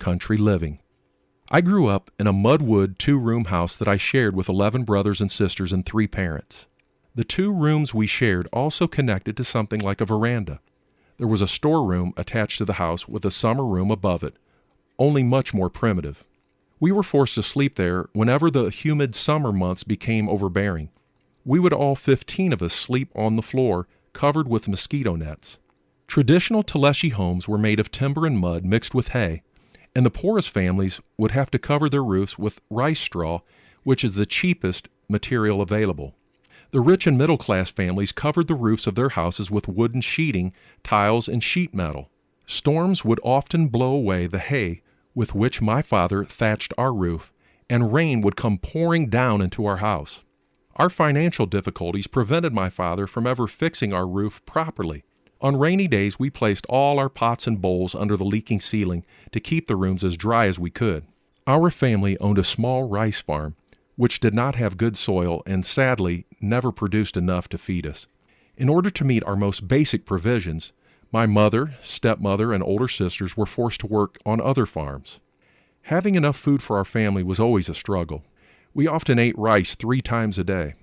country living. I grew up in a mud-wood 2-room house that I shared with 11 brothers and sisters and 3 parents. The 2 rooms we shared also connected to something like a veranda. There was a storeroom attached to the house with a summer room above it, only much more primitive. We were forced to sleep there whenever the humid summer months became overbearing. We would all 15 of us sleep on the floor, covered with mosquito nets. Traditional Taleshi homes were made of timber and mud mixed with hay, and the poorest families would have to cover their roofs with rice straw, which is the cheapest material available. The rich and middle-class families covered the roofs of their houses with wooden sheeting, tiles, and sheet metal. Storms would often blow away the hay with which my father thatched our roof, and rain would come pouring down into our house. Our financial difficulties prevented my father from ever fixing our roof properly. On rainy days, we placed all our pots and bowls under the leaking ceiling to keep the rooms as dry as we could. Our family owned a small rice farm, which did not have good soil and sadly never produced enough to feed us. In order to meet our most basic provisions, my mother, stepmother, and older sisters were forced to work on other farms. Having enough food for our family was always a struggle. We often ate rice 3 times a day,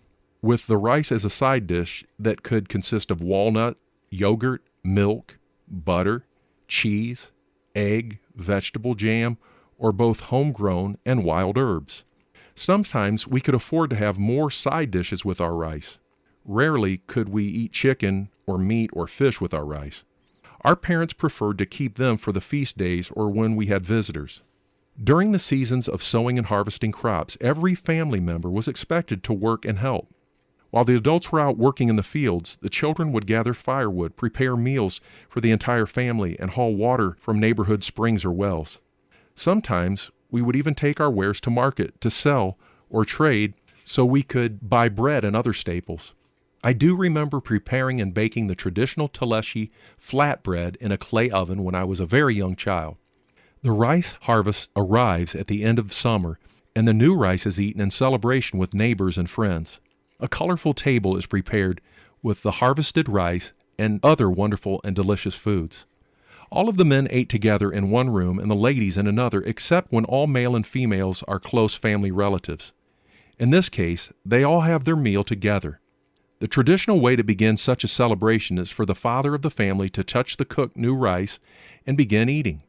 with the rice as a side dish that could consist of walnut, yogurt, milk, butter, cheese, egg, vegetable jam, or both homegrown and wild herbs. Sometimes we could afford to have more side dishes with our rice. Rarely could we eat chicken or meat or fish with our rice. Our parents preferred to keep them for the feast days or when we had visitors. During the seasons of sowing and harvesting crops, every family member was expected to work and help. While the adults were out working in the fields, the children would gather firewood, prepare meals for the entire family, and haul water from neighborhood springs or wells. Sometimes we would even take our wares to market to sell or trade so we could buy bread and other staples. I do remember preparing and baking the traditional Taleshi flatbread in a clay oven when I was a very young child. The rice harvest arrives at the end of summer, and the new rice is eaten in celebration with neighbors and friends. A colorful table is prepared with the harvested rice and other wonderful and delicious foods. All of the men ate together in one room and the ladies in another, except when all male and females are close family relatives. In this case, they all have their meal together. The traditional way to begin such a celebration is for the father of the family to touch the cooked new rice and begin eating.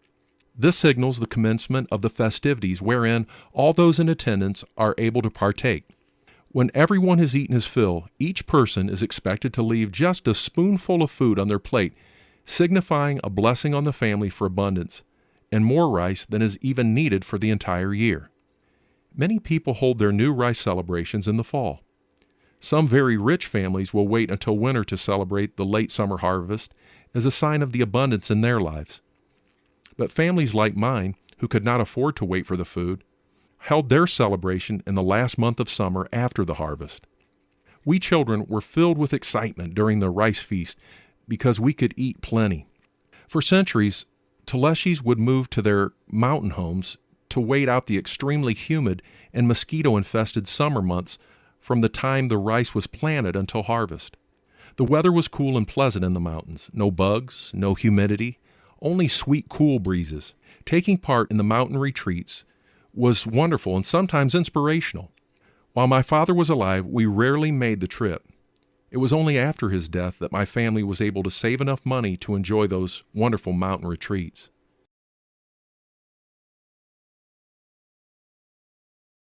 This signals the commencement of the festivities wherein all those in attendance are able to partake. When everyone has eaten his fill, each person is expected to leave just a spoonful of food on their plate, signifying a blessing on the family for abundance and more rice than is even needed for the entire year. Many people hold their new rice celebrations in the fall. Some very rich families will wait until winter to celebrate the late summer harvest as a sign of the abundance in their lives. But families like mine, who could not afford to wait for the food, held their celebration in the last month of summer after the harvest. We children were filled with excitement during the rice feast because we could eat plenty. For centuries, Taleshis would move to their mountain homes to wait out the extremely humid and mosquito-infested summer months from the time the rice was planted until harvest. The weather was cool and pleasant in the mountains. No bugs, no humidity, only sweet, cool breezes. Taking part in the mountain retreats was wonderful and sometimes inspirational. While my father was alive, we rarely made the trip. It was only after his death that my family was able to save enough money to enjoy those wonderful mountain retreats.